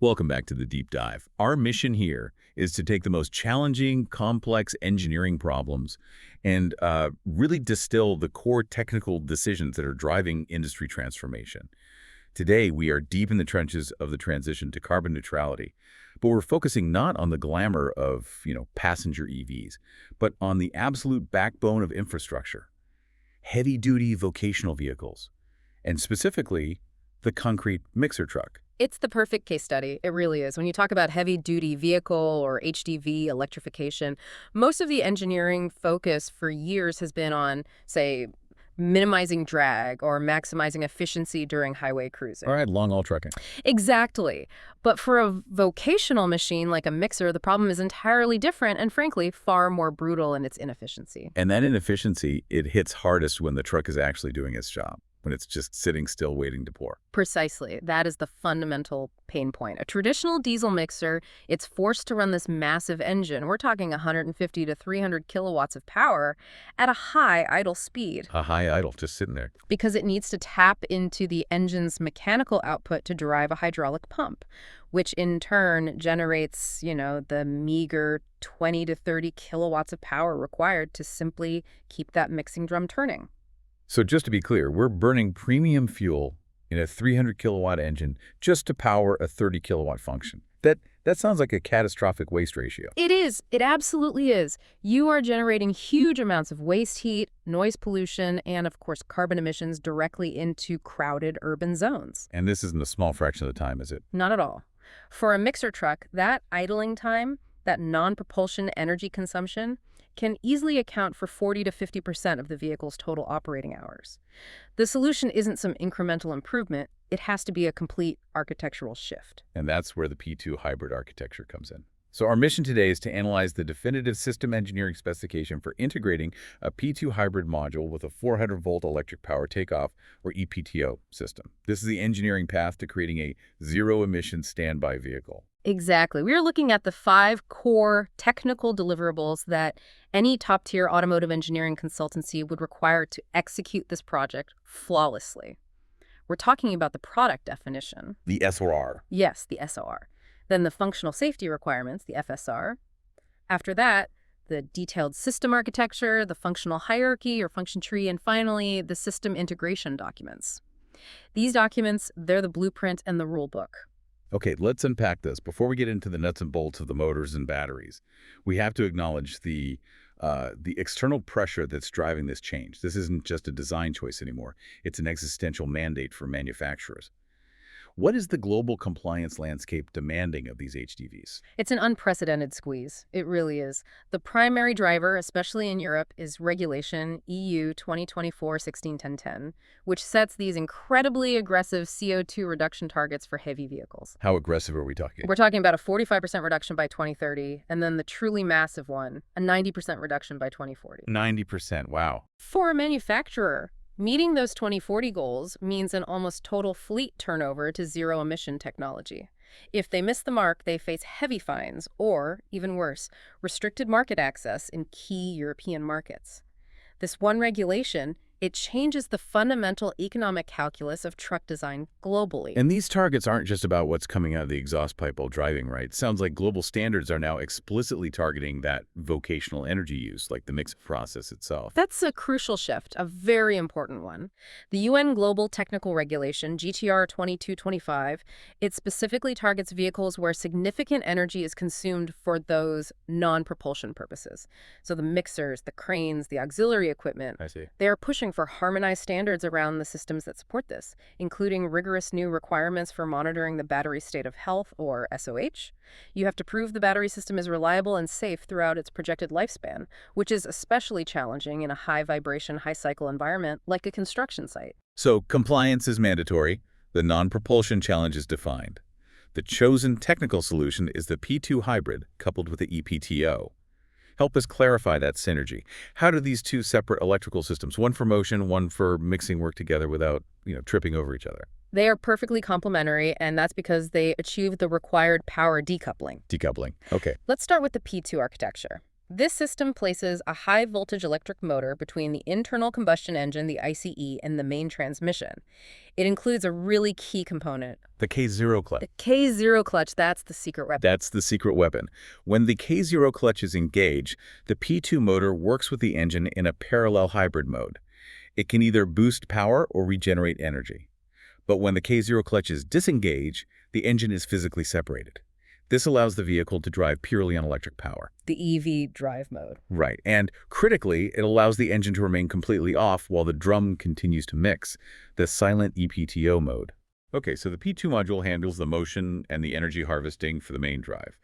Welcome back to the Deep Dive. Our mission here is to take the most challenging, complex engineering problems and really distill the core technical decisions that are driving industry transformation. Today, we are deep in the trenches of the transition to carbon neutrality, but we're focusing not on the glamour of, passenger EVs, but on the absolute backbone of infrastructure, heavy-duty vocational vehicles, and specifically, the concrete mixer truck. It's the perfect case study. It really is. When you talk about heavy-duty vehicle or HDV electrification, most of the engineering focus for years has been on, say, minimizing drag or maximizing efficiency during highway cruising. All right, long-haul trucking. Exactly. But for a vocational machine like a mixer, the problem is entirely different and, frankly, far more brutal in its inefficiency. And that inefficiency, it hits hardest when the truck is actually doing its job, when it's just sitting still waiting to pour. Precisely. That is the fundamental pain point. A traditional diesel mixer, it's forced to run this massive engine. We're talking 150 to 300 kilowatts of power at a high idle speed. A high idle, just sitting there. Because it needs to tap into the engine's mechanical output to drive a hydraulic pump, which in turn generates, the meager 20 to 30 kilowatts of power required to simply keep that mixing drum turning. So just to be clear, we're burning premium fuel in a 300 kilowatt engine just to power a 30 kilowatt function. That sounds like a catastrophic waste ratio. It is. It absolutely is. You are generating huge amounts of waste heat, noise pollution, and of course carbon emissions directly into crowded urban zones. And this isn't a small fraction of the time, is it? Not at all. For a mixer truck, that idling time, that non-propulsion energy consumption, can easily account for 40 to 50% of the vehicle's total operating hours. The solution isn't some incremental improvement. It has to be a complete architectural shift. And that's where the P2 hybrid architecture comes in. So our mission today is to analyze the definitive system engineering specification for integrating a P2 hybrid module with a 400-volt electric power takeoff, or ePTO, system. This is the engineering path to creating a zero-emission standby vehicle. Exactly. We are looking at the 5 core technical deliverables that any top-tier automotive engineering consultancy would require to execute this project flawlessly. We're talking about the product definition. The SOR. Yes, the SOR. Then the functional safety requirements, the FSR. After that, the detailed system architecture, the functional hierarchy or function tree, and finally, the system integration documents. These documents, they're the blueprint and the rule book. Okay, let's unpack this. Before we get into the nuts and bolts of the motors and batteries, we have to acknowledge the external pressure that's driving this change. This isn't just a design choice anymore. It's an existential mandate for manufacturers. What is the global compliance landscape demanding of these HDVs? It's an unprecedented squeeze. It really is. The primary driver, especially in Europe, is regulation EU 2024-1610, which sets these incredibly aggressive CO2 reduction targets for heavy vehicles. How aggressive are we talking? We're talking about a 45% reduction by 2030, and then the truly massive one, a 90% reduction by 2040. 90%, wow. For a manufacturer, meeting those 2040 goals means an almost total fleet turnover to zero-emission technology. If they miss the mark, they face heavy fines or, even worse, restricted market access in key European markets. This one regulation, it changes the fundamental economic calculus of truck design globally. And these targets aren't just about what's coming out of the exhaust pipe while driving, right? Sounds like global standards are now explicitly targeting that vocational energy use, like the mix process itself. That's a crucial shift, a very important one. The UN Global Technical Regulation, GTR 2225, it specifically targets vehicles where significant energy is consumed for those non-propulsion purposes. So the mixers, the cranes, the auxiliary equipment, I see. they are pushing for harmonized standards around the systems that support this, including rigorous new requirements for monitoring the battery state of health, or SOH. You have to prove the battery system is reliable and safe throughout its projected lifespan, which is especially challenging in a high-vibration, high-cycle environment like a construction site. So compliance is mandatory. The non-propulsion challenge is defined. The chosen technical solution is the P2 hybrid coupled with the ePTO. Help us clarify that synergy. How do these two separate electrical systems, one for motion, one for mixing, work together without, tripping over each other? They are perfectly complementary, and that's because they achieve the required power decoupling. Decoupling. Okay. Let's start with the P2 architecture. This system places a high-voltage electric motor between the internal combustion engine, the ICE, and the main transmission. It includes a really key component. The K0 clutch. The K0 clutch, that's the secret weapon. That's the secret weapon. When the K0 clutch is engaged, the P2 motor works with the engine in a parallel hybrid mode. It can either boost power or regenerate energy. But when the K0 clutch is disengaged, the engine is physically separated. This allows the vehicle to drive purely on electric power. The EV drive mode. Right, and critically, it allows the engine to remain completely off while the drum continues to mix, the silent ePTO mode. Okay, so the P2 module handles the motion and the energy harvesting for the main drive.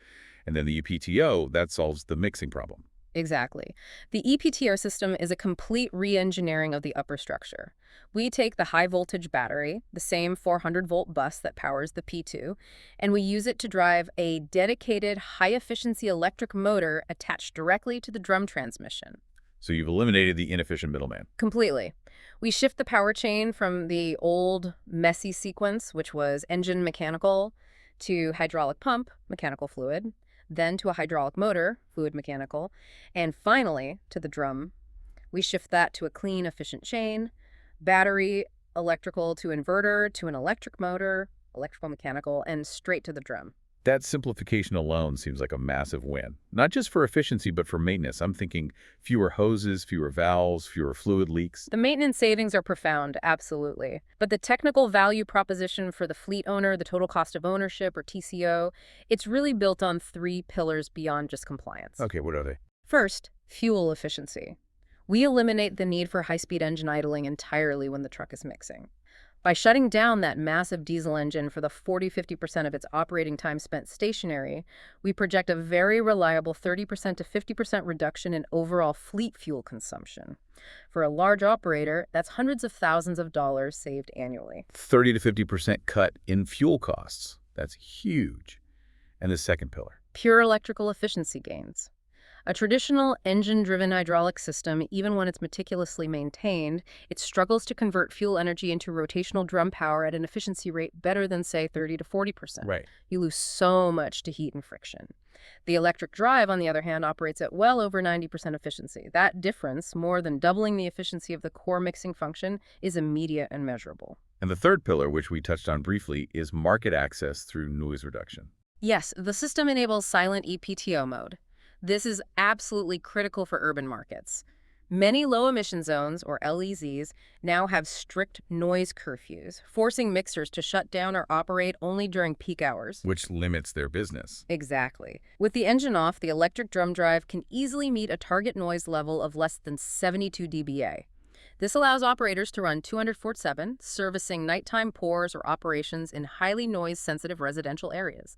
And then the ePTO, that solves the mixing problem. Exactly. The ePTO system is a complete re-engineering of the upper structure. We take the high-voltage battery, the same 400-volt bus that powers the P2, and we use it to drive a dedicated high-efficiency electric motor attached directly to the drum transmission. So you've eliminated the inefficient middleman. Completely. We shift the power chain from the old, messy sequence, which was engine mechanical, to hydraulic pump, mechanical fluid, then to a hydraulic motor, fluid mechanical, and finally to the drum. We shift that to a clean, efficient chain, battery, electrical to inverter, to an electric motor, electrical mechanical, and straight to the drum. That simplification alone seems like a massive win. Not just for efficiency, but for maintenance. I'm thinking fewer hoses, fewer valves, fewer fluid leaks. The maintenance savings are profound, absolutely. But the technical value proposition for the fleet owner, the total cost of ownership, or TCO, it's really built on 3 pillars beyond just compliance. Okay, what are they? First, fuel efficiency. We eliminate the need for high-speed engine idling entirely when the truck is mixing. By shutting down that massive diesel engine for the 40–50% of its operating time spent stationary, we project a very reliable 30% to 50% reduction in overall fleet fuel consumption. For a large operator, that's hundreds of thousands of dollars saved annually. 30 to 50% cut in fuel costs. That's huge. And the second pillar? Pure electrical efficiency gains. A traditional engine-driven hydraulic system, even when it's meticulously maintained, it struggles to convert fuel energy into rotational drum power at an efficiency rate better than, say, 30 to 40%. Right. You lose so much to heat and friction. The electric drive, on the other hand, operates at well over 90% efficiency. That difference, more than doubling the efficiency of the core mixing function, is immediate and measurable. And the third pillar, which we touched on briefly, is market access through noise reduction. Yes, the system enables silent ePTO mode. This is absolutely critical for urban markets. Many low-emission zones, or LEZs, now have strict noise curfews, forcing mixers to shut down or operate only during peak hours. Which limits their business. Exactly. With the engine off, the electric drum drive can easily meet a target noise level of less than 72 dBA. This allows operators to run 24/7, servicing nighttime pours or operations in highly noise-sensitive residential areas.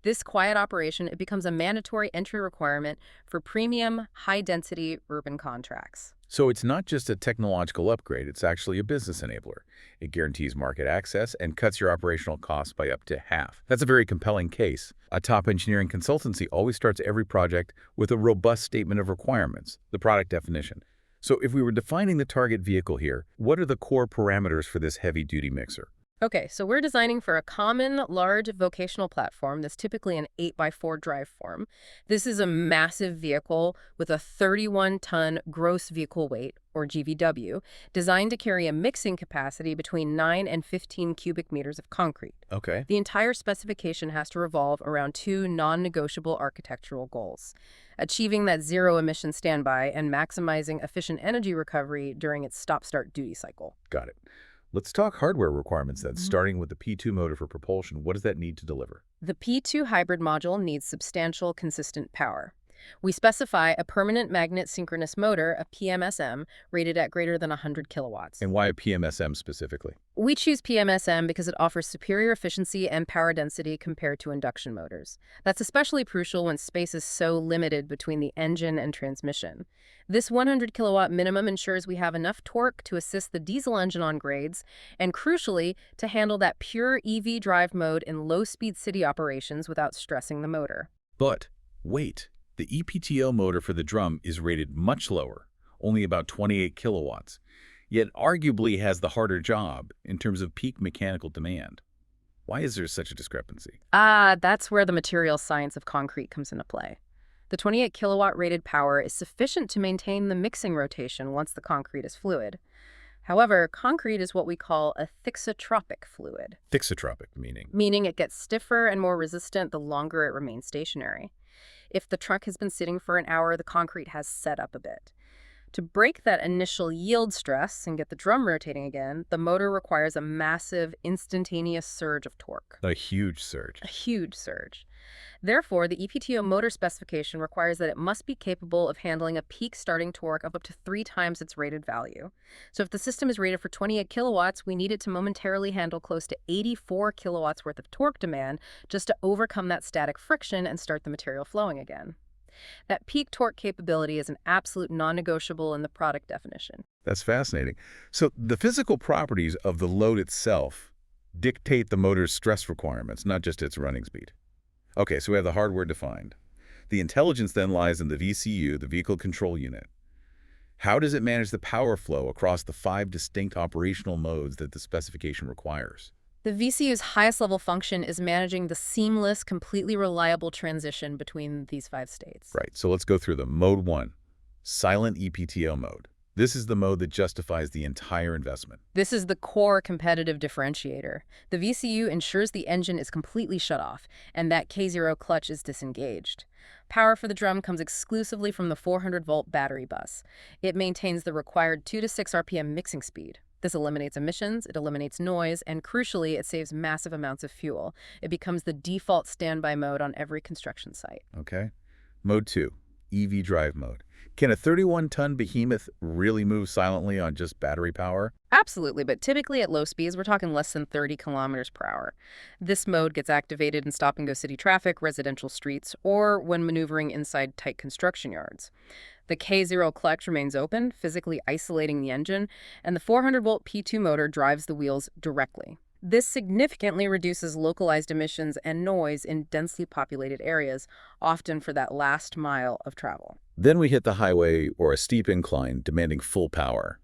This quiet operation, it becomes a mandatory entry requirement for premium, high-density urban contracts. So it's not just a technological upgrade, it's actually a business enabler. It guarantees market access and cuts your operational costs by up to half. That's a very compelling case. A top engineering consultancy always starts every project with a robust statement of requirements, the product definition. So if we were defining the target vehicle here, what are the core parameters for this heavy-duty mixer? Okay, so we're designing for a common, large vocational platform that's typically an 8x4 drive form. This is a massive vehicle with a 31-ton gross vehicle weight, or GVW, designed to carry a mixing capacity between 9 and 15 cubic meters of concrete. Okay. The entire specification has to revolve around 2 non-negotiable architectural goals: achieving that zero-emission standby and maximizing efficient energy recovery during its stop-start duty cycle. Got it. Let's talk hardware requirements then, starting with the P2 motor for propulsion. What does that need to deliver? The P2 hybrid module needs substantial, consistent power. We specify a permanent magnet synchronous motor, a PMSM, rated at greater than 100 kilowatts. And why a PMSM specifically? We choose PMSM because it offers superior efficiency and power density compared to induction motors. That's especially crucial when space is so limited between the engine and transmission. This 100 kilowatt minimum ensures we have enough torque to assist the diesel engine on grades, and crucially, to handle that pure EV drive mode in low-speed city operations without stressing the motor. But wait. The ePTO motor for the drum is rated much lower, only about 28 kilowatts, yet arguably has the harder job in terms of peak mechanical demand. Why is there such a discrepancy? That's where the material science of concrete comes into play. The 28 kilowatt rated power is sufficient to maintain the mixing rotation once the concrete is fluid. However, concrete is what we call a thixotropic fluid, Thixotropic, meaning. meaning it gets stiffer and more resistant the longer it remains stationary. If the truck has been sitting for an hour, the concrete has set up a bit. To break that initial yield stress and get the drum rotating again, the motor requires a massive, instantaneous surge of torque. A huge surge. A huge surge. Therefore, the ePTO motor specification requires that it must be capable of handling a peak starting torque of up to 3 times its rated value. So if the system is rated for 28 kilowatts, we need it to momentarily handle close to 84 kilowatts worth of torque demand just to overcome that static friction and start the material flowing again. That peak torque capability is an absolute non-negotiable in the product definition. That's fascinating. So the physical properties of the load itself dictate the motor's stress requirements, not just its running speed. Okay, so we have the hardware defined. The intelligence then lies in the VCU, the vehicle control unit. How does it manage the power flow across the 5 distinct operational modes that the specification requires? The VCU's highest level function is managing the seamless, completely reliable transition between these 5 states. Right, so let's go through them. Mode 1, silent ePTO mode. This is the mode that justifies the entire investment. This is the core competitive differentiator. The VCU ensures the engine is completely shut off, and that K0 clutch is disengaged. Power for the drum comes exclusively from the 400-volt battery bus. It maintains the required 2 to 6 RPM mixing speed. This eliminates emissions, it eliminates noise, and crucially, it saves massive amounts of fuel. It becomes the default standby mode on every construction site. Okay. Mode 2, EV drive mode. Can a 31-ton behemoth really move silently on just battery power? Absolutely, but typically at low speeds, we're talking less than 30 kilometers per hour. This mode gets activated in stop-and-go city traffic, residential streets, or when maneuvering inside tight construction yards. The K0 clutch remains open, physically isolating the engine, and the 400-volt P2 motor drives the wheels directly. This significantly reduces localized emissions and noise in densely populated areas, often for that last mile of travel. Then we hit the highway or a steep incline demanding full power.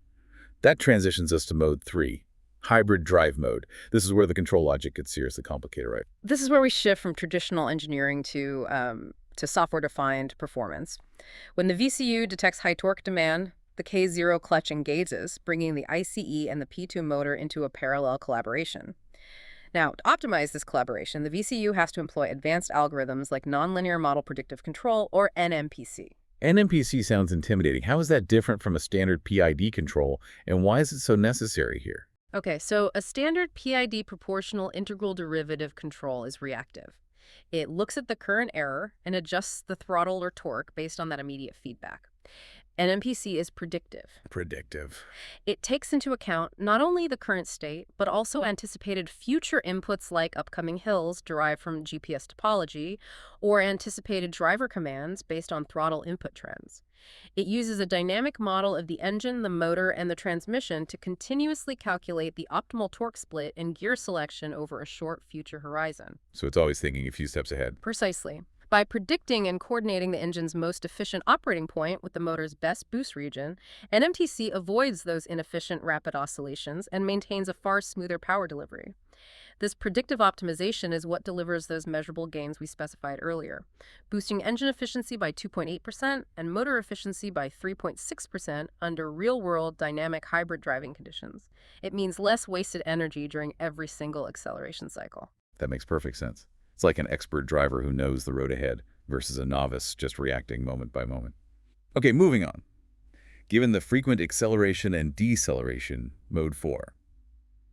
That transitions us to mode 3, hybrid drive mode. This is where the control logic gets seriously complicated, right? This is where we shift from traditional engineering to software-defined performance. When the VCU detects high torque demand, the K0 clutch engages, bringing the ICE and the P2 motor into a parallel collaboration. Now, to optimize this collaboration, the VCU has to employ advanced algorithms like nonlinear model predictive control, or NMPC. NMPC sounds intimidating. How is that different from a standard PID control, and why is it so necessary here? Okay, so a standard PID proportional integral derivative control is reactive. It looks at the current error and adjusts the throttle or torque based on that immediate feedback. NMPC is predictive. Predictive. It takes into account not only the current state, but also anticipated future inputs like upcoming hills derived from GPS topology or anticipated driver commands based on throttle input trends. It uses a dynamic model of the engine, the motor, and the transmission to continuously calculate the optimal torque split and gear selection over a short future horizon. So it's always thinking a few steps ahead. Precisely. By predicting and coordinating the engine's most efficient operating point with the motor's best boost region, NMTC avoids those inefficient rapid oscillations and maintains a far smoother power delivery. This predictive optimization is what delivers those measurable gains we specified earlier, boosting engine efficiency by 2.8% and motor efficiency by 3.6% under real-world dynamic hybrid driving conditions. It means less wasted energy during every single acceleration cycle. That makes perfect sense. It's like an expert driver who knows the road ahead versus a novice just reacting moment by moment. Okay, moving on. Given the frequent acceleration and deceleration, mode 4.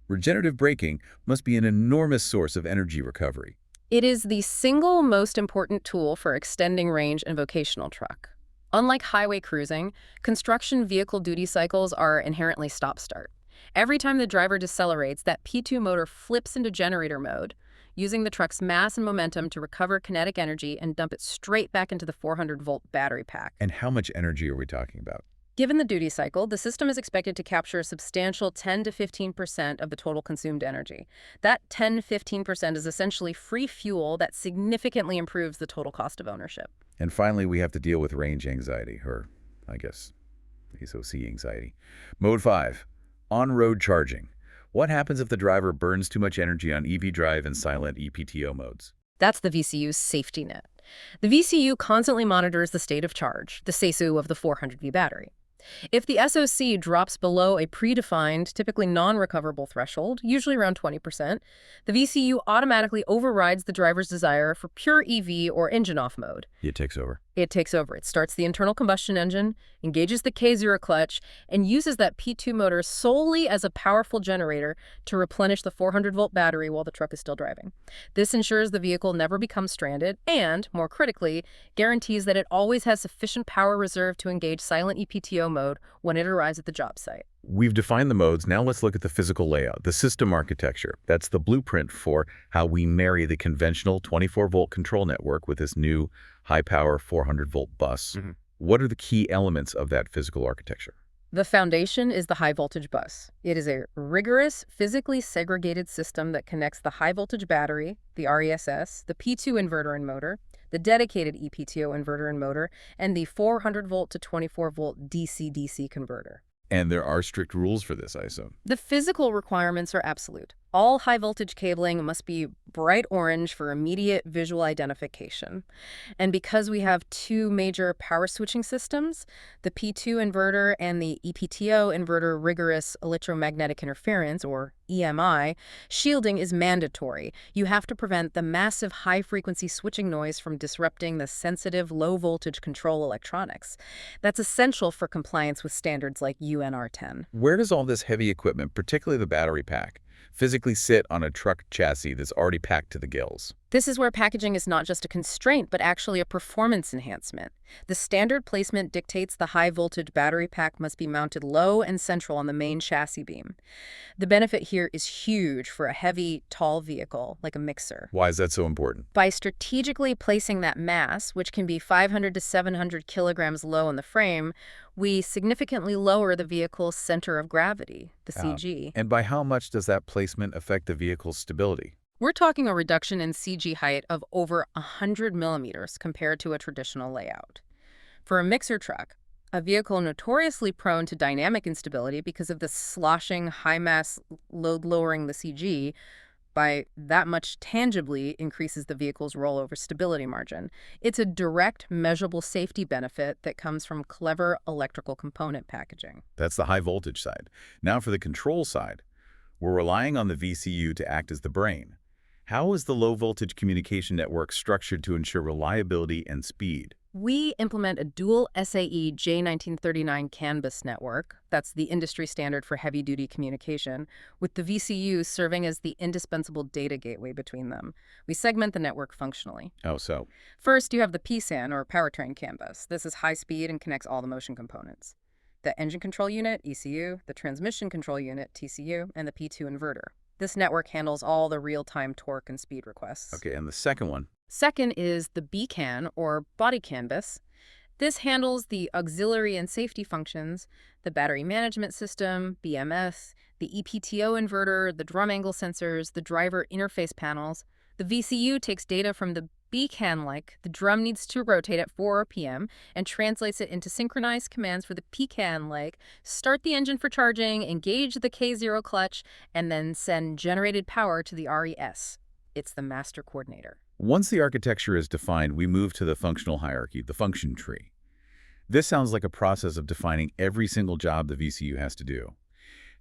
Regenerative braking must be an enormous source of energy recovery. It is the single most important tool for extending range in vocational truck. Unlike highway cruising, construction vehicle duty cycles are inherently stop-start. Every time the driver decelerates, that P2 motor flips into generator mode, using the truck's mass and momentum to recover kinetic energy and dump it straight back into the 400-volt battery pack. And how much energy are we talking about? Given the duty cycle, the system is expected to capture a substantial 10 to 15% of the total consumed energy. That 10-15% is essentially free fuel that significantly improves the total cost of ownership. And finally, we have to deal with range anxiety, or I guess SOC anxiety. Mode 5, on-road charging. What happens if the driver burns too much energy on EV drive and silent ePTO modes? That's the VCU's safety net. The VCU constantly monitors the state of charge, the SASU of the 400V battery. If the SOC drops below a predefined, typically non-recoverable threshold, usually around 20%, the VCU automatically overrides the driver's desire for pure EV or engine-off mode. It takes over. It takes over. It starts the internal combustion engine, engages the K0 clutch, and uses that P2 motor solely as a powerful generator to replenish the 400-volt battery while the truck is still driving. This ensures the vehicle never becomes stranded and, more critically, guarantees that it always has sufficient power reserve to engage silent ePTO mode when it arrives at the job site. We've defined the modes. Now let's look at the physical layout, the system architecture. That's the blueprint for how we marry the conventional 24-volt control network with this new high-power 400-volt bus. What are the key elements of that physical architecture? The foundation is the high-voltage bus. It is a rigorous, physically segregated system that connects the high-voltage battery, the RESS, the P2 inverter and motor, the dedicated ePTO inverter and motor, and the 400-volt to 24-volt DC-DC converter. And there are strict rules for this, I assume. The physical requirements are absolute. All high-voltage cabling must be bright orange for immediate visual identification. And because we have two major power switching systems, the P2 inverter and the ePTO inverter rigorous electromagnetic interference, or EMI, shielding is mandatory. You have to prevent the massive high-frequency switching noise from disrupting the sensitive low-voltage control electronics. That's essential for compliance with standards like UNR10. Where does all this heavy equipment, particularly the battery pack, physically sit on a truck chassis that's already packed to the gills? This is where packaging is not just a constraint, but actually a performance enhancement. The standard placement dictates the high-voltage battery pack must be mounted low and central on the main chassis beam. The benefit here is huge for a heavy, tall vehicle, like a mixer. Why is that so important? By strategically placing that mass, which can be 500 to 700 kilograms low in the frame, we significantly lower the vehicle's center of gravity, the CG. And by how much does that placement affect the vehicle's stability? We're talking a reduction in CG height of over 100 millimeters compared to a traditional layout. For a mixer truck, a vehicle notoriously prone to dynamic instability because of the sloshing, high-mass load lowering the CG, by that much tangibly increases the vehicle's rollover stability margin. It's a direct, measurable safety benefit that comes from clever electrical component packaging. That's the high voltage side. Now for the control side, we're relying on the VCU to act as the brain. How is the low-voltage communication network structured to ensure reliability and speed? We implement a dual SAE J1939 CAN bus network, that's the industry standard for heavy-duty communication, with the VCU serving as the indispensable data gateway between them. We segment the network functionally. Oh, so? First, you have the PSAN, or Powertrain CAN bus. This is high speed and connects all the motion components. The engine control unit, ECU, the transmission control unit, TCU, and the P2 inverter. This network handles all the real-time torque and speed requests. Okay, and the second one? Second is the BCAN, or body CAN bus. This handles the auxiliary and safety functions, the battery management system, BMS, the ePTO inverter, the drum angle sensors, the driver interface panels. The VCU takes data from the BCAN, like the drum needs to rotate at 4 RPM, and translates it into synchronized commands for the PCAN, like start the engine for charging, engage the K0 clutch, and then send generated power to the RES. It's the master coordinator. Once the architecture is defined, we move to the functional hierarchy, the function tree. This sounds like a process of defining every single job the VCU has to do.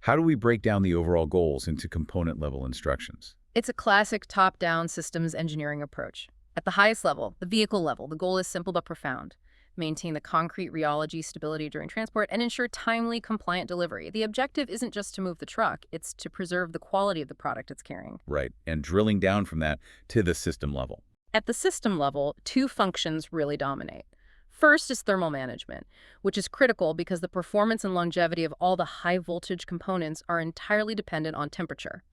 How do we break down the overall goals into component-level instructions? It's a classic top-down systems engineering approach. At the highest level, the vehicle level, the goal is simple but profound. Maintain the concrete rheology stability during transport and ensure timely, compliant delivery. The objective isn't just to move the truck, it's to preserve the quality of the product it's carrying. Right, and drilling down from that to the system level. At the system level, two functions really dominate. First is thermal management, which is critical because the performance and longevity of all the high-voltage components are entirely dependent on temperature.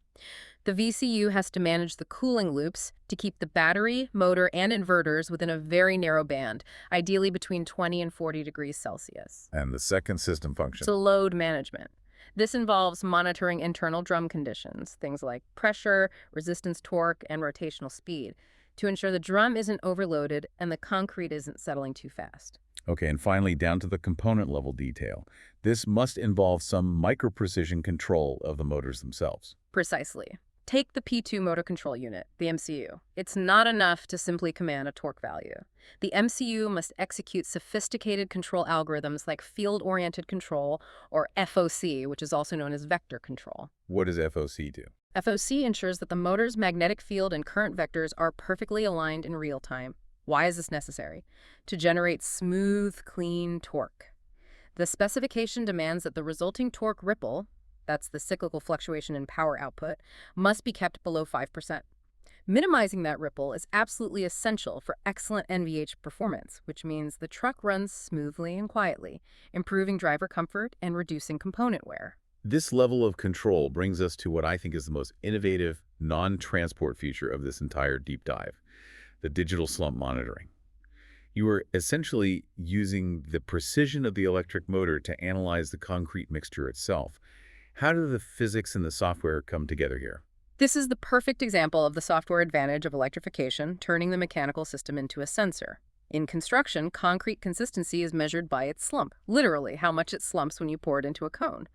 The VCU has to manage the cooling loops to keep the battery, motor, and inverters within a very narrow band, ideally between 20 and 40 degrees Celsius. And the second system function? So load management. This involves monitoring internal drum conditions, things like pressure, resistance torque, and rotational speed, to ensure the drum isn't overloaded and the concrete isn't settling too fast. Okay, and finally, down to the component-level detail. This must involve some micro-precision control of the motors themselves. Precisely. Take the P2 motor control unit, the MCU. It's not enough to simply command a torque value. The MCU must execute sophisticated control algorithms like field-oriented control, or FOC, which is also known as vector control. What does FOC do? FOC ensures that the motor's magnetic field and current vectors are perfectly aligned in real time. Why is this necessary? To generate smooth, clean torque. The specification demands that the resulting torque ripple, that's the cyclical fluctuation in power output, must be kept below 5%. Minimizing that ripple is absolutely essential for excellent NVH performance, which means the truck runs smoothly and quietly, improving driver comfort and reducing component wear. This level of control brings us to what I think is the most innovative, non-transport feature of this entire deep dive, the digital slump monitoring. You are essentially using the precision of the electric motor to analyze the concrete mixture itself. How do the physics and the software come together here? This is the perfect example of the software advantage of electrification, turning the mechanical system into a sensor. In construction, concrete consistency is measured by its slump, literally how much it slumps when you pour it into a cone.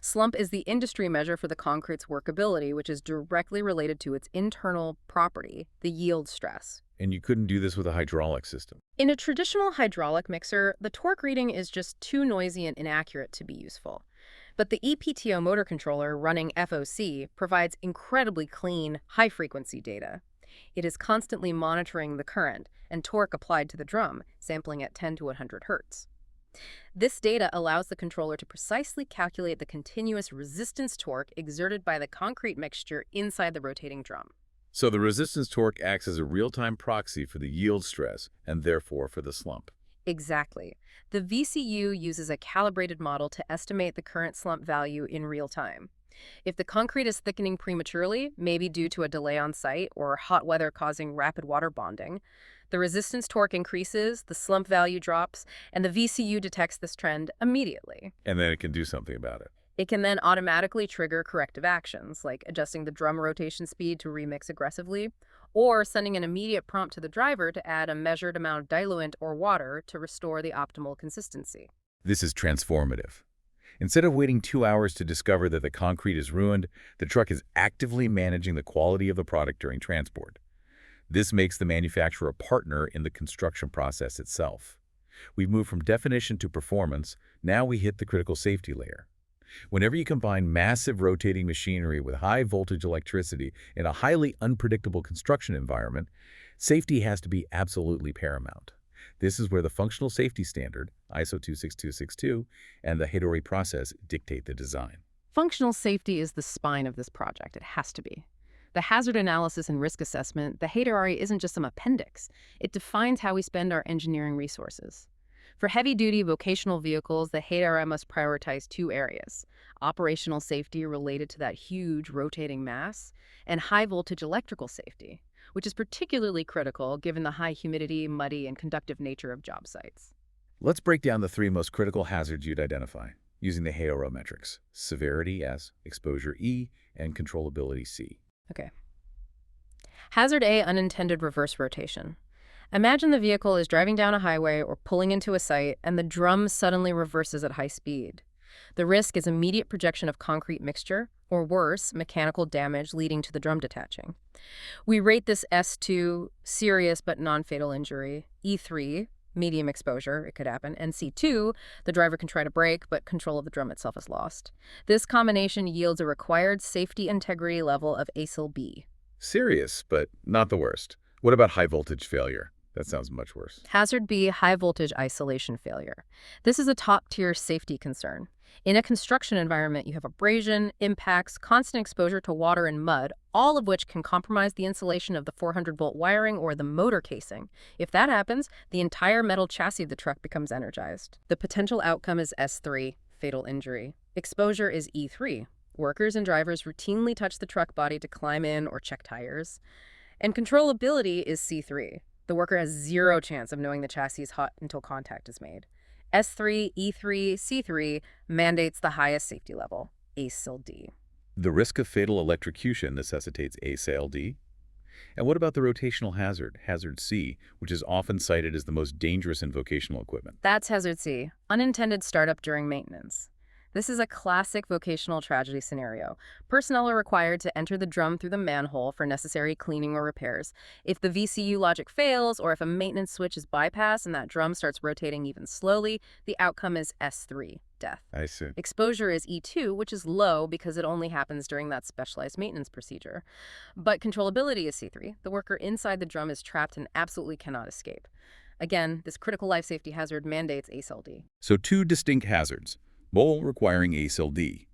Slump is the industry measure for the concrete's workability, which is directly related to its internal property, the yield stress. And you couldn't do this with a hydraulic system. In a traditional hydraulic mixer, the torque reading is just too noisy and inaccurate to be useful. But the ePTO motor controller running FOC provides incredibly clean, high-frequency data. It is constantly monitoring the current and torque applied to the drum, sampling at 10 to 100 hertz. This data allows the controller to precisely calculate the continuous resistance torque exerted by the concrete mixture inside the rotating drum. So the resistance torque acts as a real-time proxy for the yield stress and therefore for the slump. Exactly. The VCU uses a calibrated model to estimate the current slump value in real time. If the concrete is thickening prematurely, maybe due to a delay on site or hot weather causing rapid water bonding, the resistance torque increases, the slump value drops, and the VCU detects this trend immediately. And then it can do something about it. It can then automatically trigger corrective actions, like adjusting the drum rotation speed to remix aggressively, or sending an immediate prompt to the driver to add a measured amount of diluent or water to restore the optimal consistency. This is transformative. Instead of waiting 2 hours to discover that the concrete is ruined, the truck is actively managing the quality of the product during transport. This makes the manufacturer a partner in the construction process itself. We've moved from definition to performance. Now we hit the critical safety layer. Whenever you combine massive rotating machinery with high-voltage electricity in a highly unpredictable construction environment, safety has to be absolutely paramount. This is where the functional safety standard, ISO 26262, and the HVIL process dictate the design. Functional safety is the spine of this project. It has to be. The hazard analysis and risk assessment, the HVIL isn't just some appendix. It defines how we spend our engineering resources. For heavy-duty vocational vehicles, the HVIL must prioritize 2 areas: operational safety related to that huge rotating mass, and high-voltage electrical safety, which is particularly critical given the high humidity, muddy, and conductive nature of job sites. Let's break down the 3 most critical hazards you'd identify using the HVIL metrics: severity S, exposure E, and controllability C. Okay. Hazard A, unintended reverse rotation. Imagine the vehicle is driving down a highway or pulling into a site, and the drum suddenly reverses at high speed. The risk is immediate projection of concrete mixture, or worse, mechanical damage leading to the drum detaching. We rate this S2, serious but non-fatal injury, E3, medium exposure, it could happen, and C2, the driver can try to brake, but control of the drum itself is lost. This combination yields a required safety integrity level of ASIL B. Serious, but not the worst. What about high-voltage failure? That sounds much worse. Hazard B, high-voltage isolation failure. This is a top-tier safety concern. In a construction environment, you have abrasion, impacts, constant exposure to water and mud, all of which can compromise the insulation of the 400-volt wiring or the motor casing. If that happens, the entire metal chassis of the truck becomes energized. The potential outcome is S3, fatal injury. Exposure is E3. Workers and drivers routinely touch the truck body to climb in or check tires. And controllability is C3. The worker has 0 chance of knowing the chassis is hot until contact is made. S3, E3, C3 mandates the highest safety level, ASIL D. The risk of fatal electrocution necessitates ASIL D. And what about the rotational hazard, hazard C, which is often cited as the most dangerous in vocational equipment? That's hazard C, unintended startup during maintenance. This is a classic vocational tragedy scenario. Personnel are required to enter the drum through the manhole for necessary cleaning or repairs. If the VCU logic fails, or if a maintenance switch is bypassed and that drum starts rotating even slowly, the outcome is S3, death. I see. Exposure is E2, which is low because it only happens during that specialized maintenance procedure. But controllability is C3. The worker inside the drum is trapped and absolutely cannot escape. Again, this critical life safety hazard mandates ASIL-D. So two distinct hazards, both requiring ASIL-D.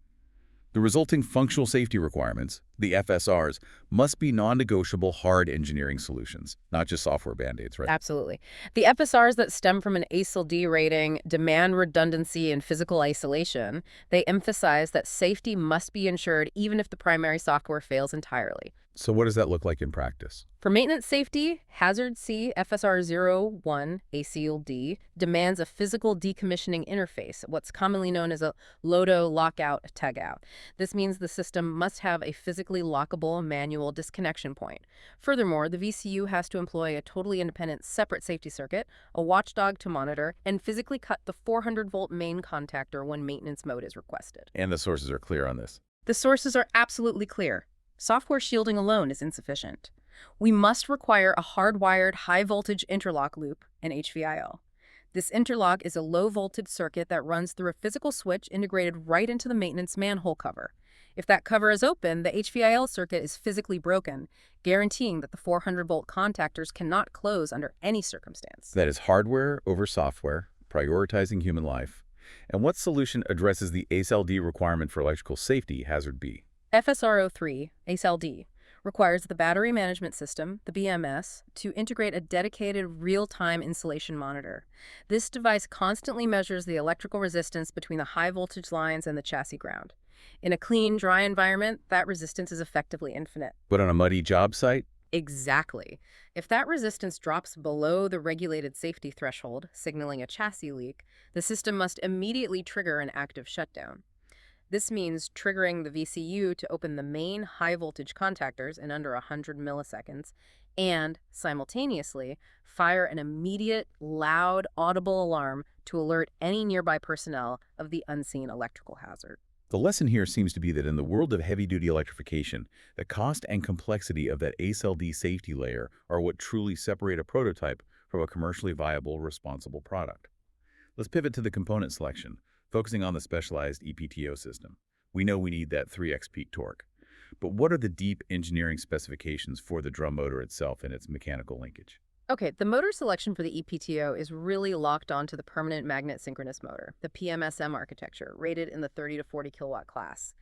The resulting functional safety requirements, the FSRs, must be non-negotiable hard engineering solutions, not just software band-aids, right? Absolutely. The FSRs that stem from an ASIL-D rating demand redundancy and physical isolation. They emphasize that safety must be ensured even if the primary software fails entirely. So what does that look like in practice? For maintenance safety, Hazard C FSR 01 ASIL-D demands a physical decommissioning interface, what's commonly known as a LOTO lockout tagout. This means the system must have a physically lockable manual disconnection point. Furthermore, the VCU has to employ a totally independent separate safety circuit, a watchdog to monitor, and physically cut the 400-volt main contactor when maintenance mode is requested. And the sources are clear on this. The sources are absolutely clear. Software shielding alone is insufficient. We must require a hardwired high-voltage interlock loop, an HVIL. This interlock is a low-voltage circuit that runs through a physical switch integrated right into the maintenance manhole cover. If that cover is open, the HVIL circuit is physically broken, guaranteeing that the 400-volt contactors cannot close under any circumstance. That is hardware over software, prioritizing human life. And what solution addresses the ASIL-D requirement for electrical safety, Hazard B? FSR 03, ASIL-D, requires the battery management system, the BMS, to integrate a dedicated real-time insulation monitor. This device constantly measures the electrical resistance between the high-voltage lines and the chassis ground. In a clean, dry environment, that resistance is effectively infinite. But on a muddy job site? Exactly. If that resistance drops below the regulated safety threshold, signaling a chassis leak, the system must immediately trigger an active shutdown. This means triggering the VCU to open the main high-voltage contactors in under 100 milliseconds and, simultaneously, fire an immediate, loud, audible alarm to alert any nearby personnel of the unseen electrical hazard. The lesson here seems to be that in the world of heavy-duty electrification, the cost and complexity of that ASIL-D safety layer are what truly separate a prototype from a commercially viable, responsible product. Let's pivot to the component selection, focusing on the specialized ePTO system. We know we need that 3x peak torque. But what are the deep engineering specifications for the drum motor itself and its mechanical linkage? Okay, the motor selection for the ePTO is really locked onto the permanent magnet synchronous motor, the PMSM architecture, rated in the 30 to 40 kilowatt class.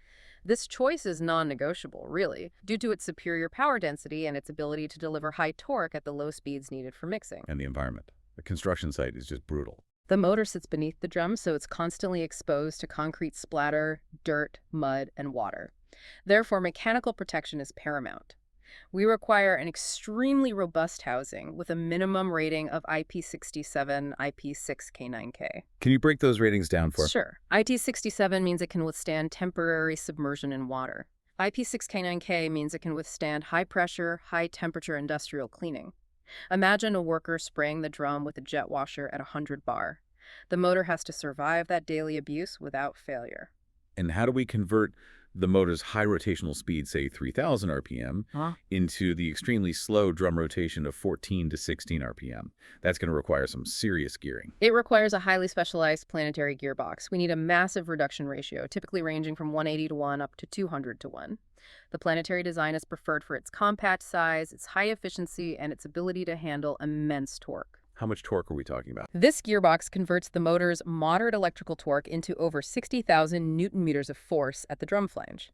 This choice is non-negotiable, really, due to its superior power density and its ability to deliver high torque at the low speeds needed for mixing. And the environment. The construction site is just brutal. The motor sits beneath the drum, so it's constantly exposed to concrete splatter, dirt, mud, and water. Therefore, mechanical protection is paramount. We require an extremely robust housing with a minimum rating of IP67, IP6K9K. Can you break those ratings down for us? Sure. IP67 means it can withstand temporary submersion in water. IP6K9K means it can withstand high pressure, high temperature industrial cleaning. Imagine a worker spraying the drum with a jet washer at 100 bar. The motor has to survive that daily abuse without failure. And how do we convert the motor's high rotational speed, say 3,000 RPM, into the extremely slow drum rotation of 14 to 16 RPM? That's going to require some serious gearing. It requires a highly specialized planetary gearbox. We need a massive reduction ratio, typically ranging from 180 to 1 up to 200 to 1. The planetary design is preferred for its compact size, its high efficiency, and its ability to handle immense torque. How much torque are we talking about? This gearbox converts the motor's moderate electrical torque into over 60,000 newton-meters of force at the drum flange.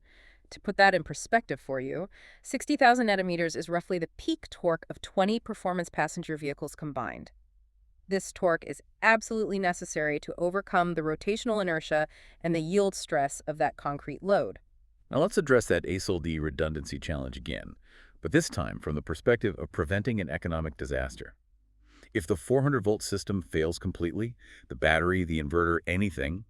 To put that in perspective for you, 60,000 newton-meters is roughly the peak torque of 20 performance passenger vehicles combined. This torque is absolutely necessary to overcome the rotational inertia and the yield stress of that concrete load. Now let's address that ASIL-D redundancy challenge again, but this time from the perspective of preventing an economic disaster. If the 400-volt system fails completely, the battery, the inverter, anything,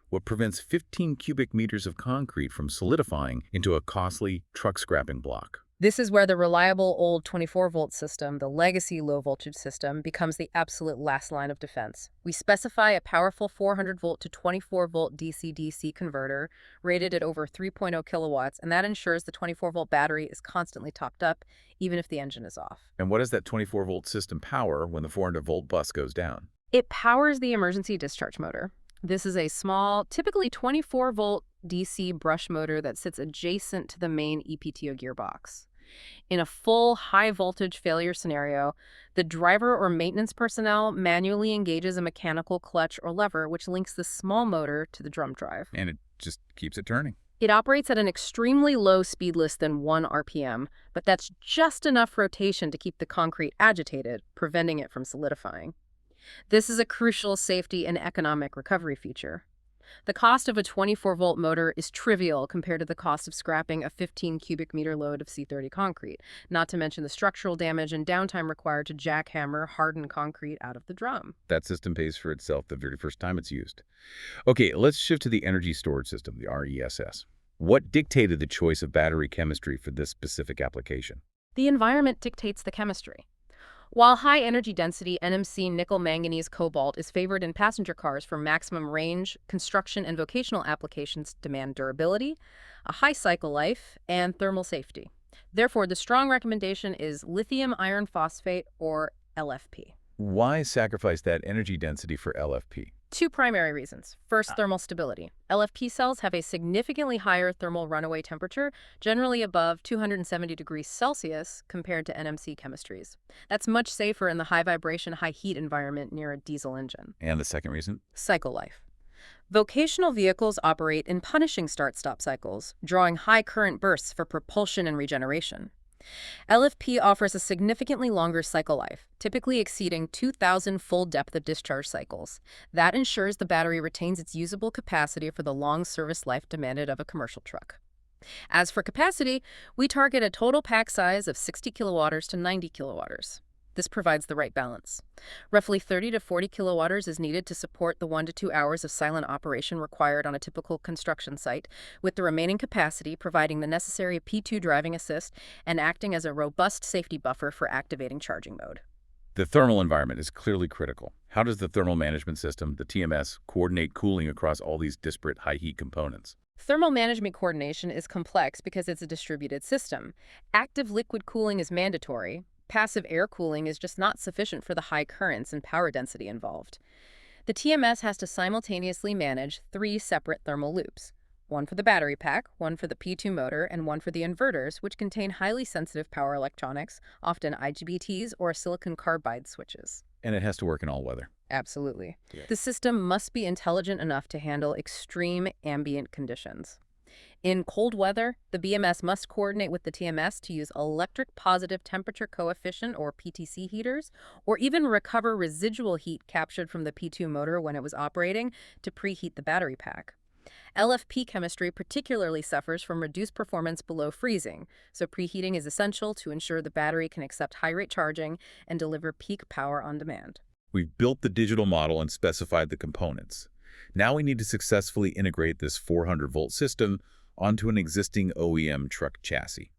what prevents 15 cubic meters of concrete from solidifying into a costly truck scrapping block? This is where the reliable old 24-volt system, the legacy low-voltage system, becomes the absolute last line of defense. We specify a powerful 400-volt to 24-volt DC-DC converter rated at over 3.0 kilowatts, and that ensures the 24-volt battery is constantly topped up, even if the engine is off. And what does that 24-volt system power when the 400-volt bus goes down? It powers the emergency discharge motor. This is a small, typically 24-volt DC brush motor that sits adjacent to the main ePTO gearbox. In a full high-voltage failure scenario, the driver or maintenance personnel manually engages a mechanical clutch or lever which links the small motor to the drum drive. And it just keeps it turning. It operates at an extremely low speed, less than 1 RPM, but that's just enough rotation to keep the concrete agitated, preventing it from solidifying. This is a crucial safety and economic recovery feature. The cost of a 24-volt motor is trivial compared to the cost of scrapping a 15 cubic meter load of C30 concrete, not to mention the structural damage and downtime required to jackhammer hardened concrete out of the drum. That system pays for itself the very first time it's used. Okay, let's shift to the energy storage system, the RESS. What dictated the choice of battery chemistry for this specific application? The environment dictates the chemistry. While high energy density NMC nickel manganese cobalt is favored in passenger cars for maximum range, construction and vocational applications demand durability, a high cycle life, and thermal safety. Therefore, the strong recommendation is lithium iron phosphate, or LFP. Why sacrifice that energy density for LFP? Two primary reasons. First, thermal stability. LFP cells have a significantly higher thermal runaway temperature, generally above 270 degrees Celsius compared to NMC chemistries. That's much safer in the high vibration, high heat environment near a diesel engine. And the second reason? Cycle life. Vocational vehicles operate in punishing start-stop cycles, drawing high current bursts for propulsion and regeneration. LFP offers a significantly longer cycle life, typically exceeding 2,000 full depth of discharge cycles. That ensures the battery retains its usable capacity for the long service life demanded of a commercial truck. As for capacity, we target a total pack size of 60 kilowatters to 90 kilowatters. This provides the right balance. Roughly 30 to 40 kilowatters is needed to support the 1 to 2 hours of silent operation required on a typical construction site, with the remaining capacity providing the necessary P2 driving assist and acting as a robust safety buffer for activating charging mode. The thermal environment is clearly critical. How does the thermal management system, the TMS, coordinate cooling across all these disparate high-heat components? Thermal management coordination is complex because it's a distributed system. Active liquid cooling is mandatory. Passive air cooling is just not sufficient for the high currents and power density involved. The TMS has to simultaneously manage 3 separate thermal loops, one for the battery pack, one for the P2 motor, and one for the inverters, which contain highly sensitive power electronics, often IGBTs or silicon carbide switches. And it has to work in all weather. Absolutely. Yeah. The system must be intelligent enough to handle extreme ambient conditions. In cold weather, the BMS must coordinate with the TMS to use electric positive temperature coefficient, or PTC heaters, or even recover residual heat captured from the P2 motor when it was operating to preheat the battery pack. LFP chemistry particularly suffers from reduced performance below freezing, so preheating is essential to ensure the battery can accept high-rate charging and deliver peak power on demand. We've built the digital model and specified the components. Now we need to successfully integrate this 400-volt system onto an existing OEM truck chassis.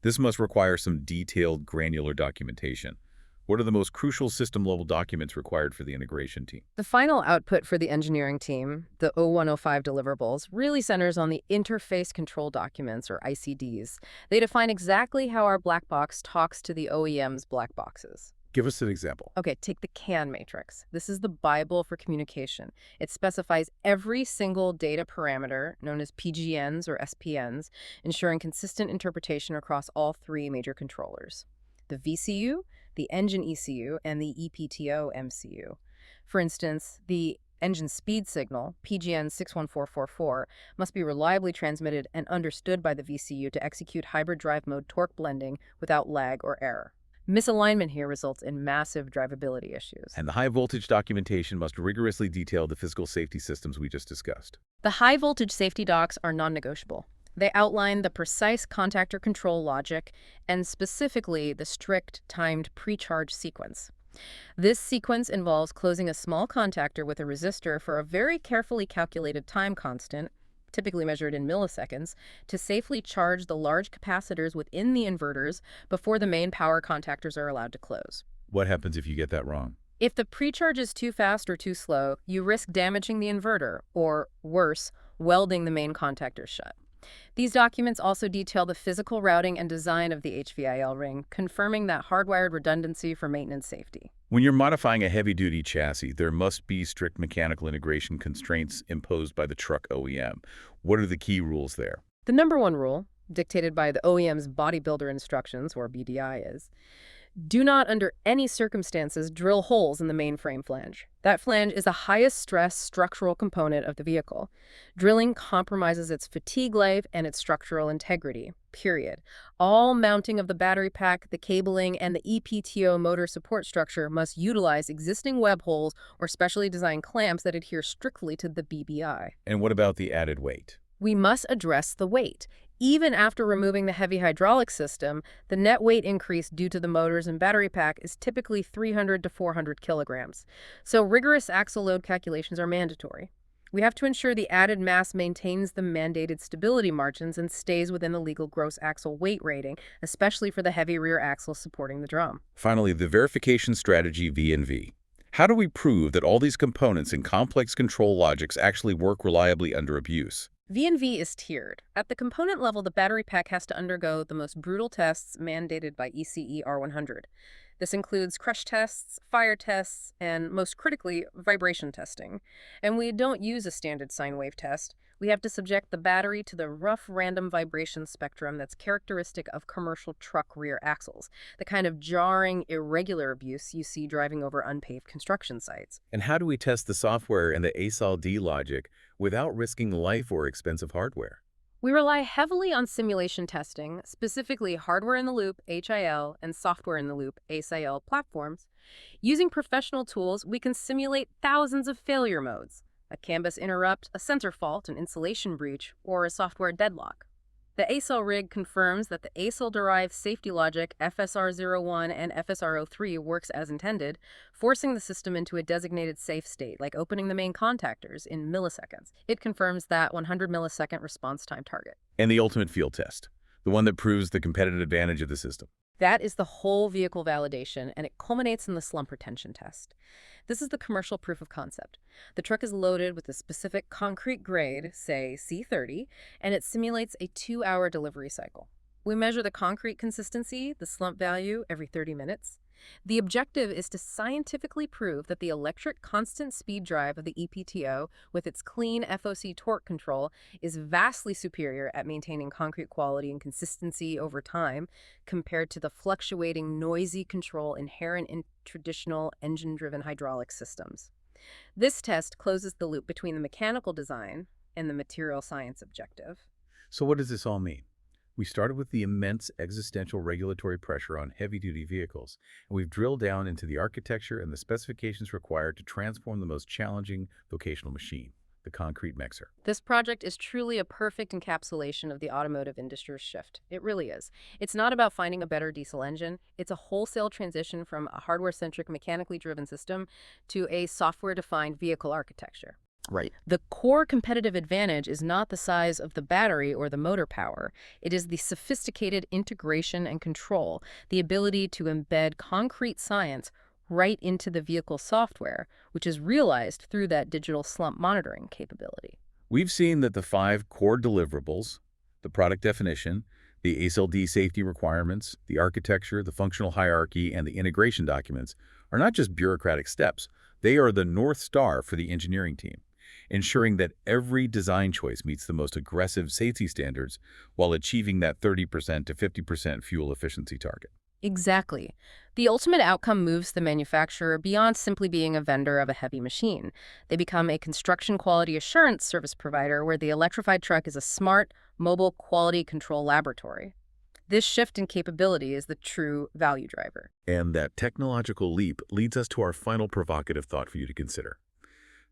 This must require some detailed, granular documentation. What are the most crucial system-level documents required for the integration team? The final output for the engineering team, the 0105 deliverables, really centers on the interface control documents, or ICDs. They define exactly how our black box talks to the OEM's black boxes. Give us an example. Okay, take the CAN matrix. This is the Bible for communication. It specifies every single data parameter, known as PGNs or SPNs, ensuring consistent interpretation across all 3 major controllers: the VCU, the engine ECU, and the ePTO MCU. For instance, the engine speed signal, PGN 61444, must be reliably transmitted and understood by the VCU to execute hybrid drive mode torque blending without lag or error. Misalignment here results in massive drivability issues. And the high-voltage documentation must rigorously detail the physical safety systems we just discussed. The high-voltage safety docs are non-negotiable. They outline the precise contactor control logic and specifically the strict timed pre-charge sequence. This sequence involves closing a small contactor with a resistor for a very carefully calculated time constant, typically measured in milliseconds, to safely charge the large capacitors within the inverters before the main power contactors are allowed to close. What happens if you get that wrong? If the precharge is too fast or too slow, you risk damaging the inverter, or worse, welding the main contactors shut. These documents also detail the physical routing and design of the HVIL ring, confirming that hardwired redundancy for maintenance safety. When you're modifying a heavy-duty chassis, there must be strict mechanical integration constraints imposed by the truck OEM. What are the key rules there? The number one rule, dictated by the OEM's bodybuilder instructions, or BDI, is do not under any circumstances drill holes in the main frame flange. That flange is the highest stress structural component of the vehicle. Drilling compromises its fatigue life and its structural integrity, period. All mounting of the battery pack, the cabling, and the ePTO motor support structure must utilize existing web holes or specially designed clamps that adhere strictly to the BBI. And what about the added weight? We must address the weight. Even after removing the heavy hydraulic system, the net weight increase due to the motors and battery pack is typically 300 to 400 kilograms. So rigorous axle load calculations are mandatory. We have to ensure the added mass maintains the mandated stability margins and stays within the legal gross axle weight rating, especially for the heavy rear axle supporting the drum. Finally, the verification strategy V&V. How do we prove that all these components and complex control logics actually work reliably under abuse? V&V is tiered. At the component level, the battery pack has to undergo the most brutal tests mandated by ECE R100. This includes crush tests, fire tests, and most critically, vibration testing. And we don't use a standard sine wave test. We have to subject the battery to the rough random vibration spectrum that's characteristic of commercial truck rear axles, the kind of jarring, irregular abuse you see driving over unpaved construction sites. And how do we test the software and the ASIL-D logic without risking life or expensive hardware? We rely heavily on simulation testing, specifically hardware-in-the-loop (HIL) and software-in-the-loop (ASIL) platforms. Using professional tools, we can simulate thousands of failure modes: a CAN bus interrupt, a sensor fault, an insulation breach, or a software deadlock. The ASIL rig confirms that the ASIL-derived safety logic FSR01 and FSR03 works as intended, forcing the system into a designated safe state, like opening the main contactors in milliseconds. It confirms that 100 millisecond response time target. And the ultimate field test, the one that proves the competitive advantage of the system. That is the whole vehicle validation, and it culminates in the slump retention test. This is the commercial proof of concept. The truck is loaded with a specific concrete grade, say C30, and it simulates a 2-hour delivery cycle. We measure the concrete consistency, the slump value, every 30 minutes. The objective is to scientifically prove that the electric constant speed drive of the ePTO, with its clean FOC torque control, is vastly superior at maintaining concrete quality and consistency over time compared to the fluctuating, noisy control inherent in traditional engine-driven hydraulic systems. This test closes the loop between the mechanical design and the material science objective. So what does this all mean? We started with the immense existential regulatory pressure on heavy-duty vehicles, and we've drilled down into the architecture and the specifications required to transform the most challenging vocational machine, the concrete mixer. This project is truly a perfect encapsulation of the automotive industry's shift. It really is. It's not about finding a better diesel engine. It's a wholesale transition from a hardware-centric, mechanically driven system to a software-defined vehicle architecture. Right. The core competitive advantage is not the size of the battery or the motor power. It is the sophisticated integration and control, the ability to embed concrete science right into the vehicle software, which is realized through that digital slump monitoring capability. We've seen that the 5 core deliverables, the product definition, the ASIL-D safety requirements, the architecture, the functional hierarchy, and the integration documents are not just bureaucratic steps. They are the North Star for the engineering team, ensuring that every design choice meets the most aggressive safety standards while achieving that 30% to 50% fuel efficiency target. Exactly. The ultimate outcome moves the manufacturer beyond simply being a vendor of a heavy machine. They become a construction quality assurance service provider where the electrified truck is a smart, mobile quality control laboratory. This shift in capability is the true value driver. And that technological leap leads us to our final provocative thought for you to consider.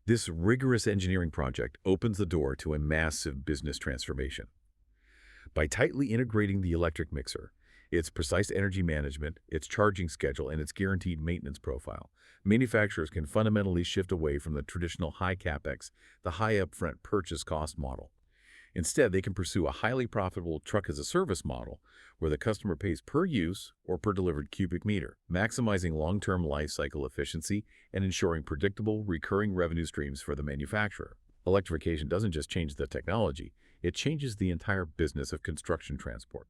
This rigorous engineering project opens the door to a massive business transformation. By tightly integrating the electric mixer, its precise energy management, its charging schedule, and its guaranteed maintenance profile, manufacturers can fundamentally shift away from the traditional high capex, the high upfront purchase cost model. Instead, they can pursue a highly profitable truck-as-a-service model where the customer pays per use or per delivered cubic meter, maximizing long-term life cycle efficiency and ensuring predictable, recurring revenue streams for the manufacturer. Electrification doesn't just change the technology, it changes the entire business of construction transport.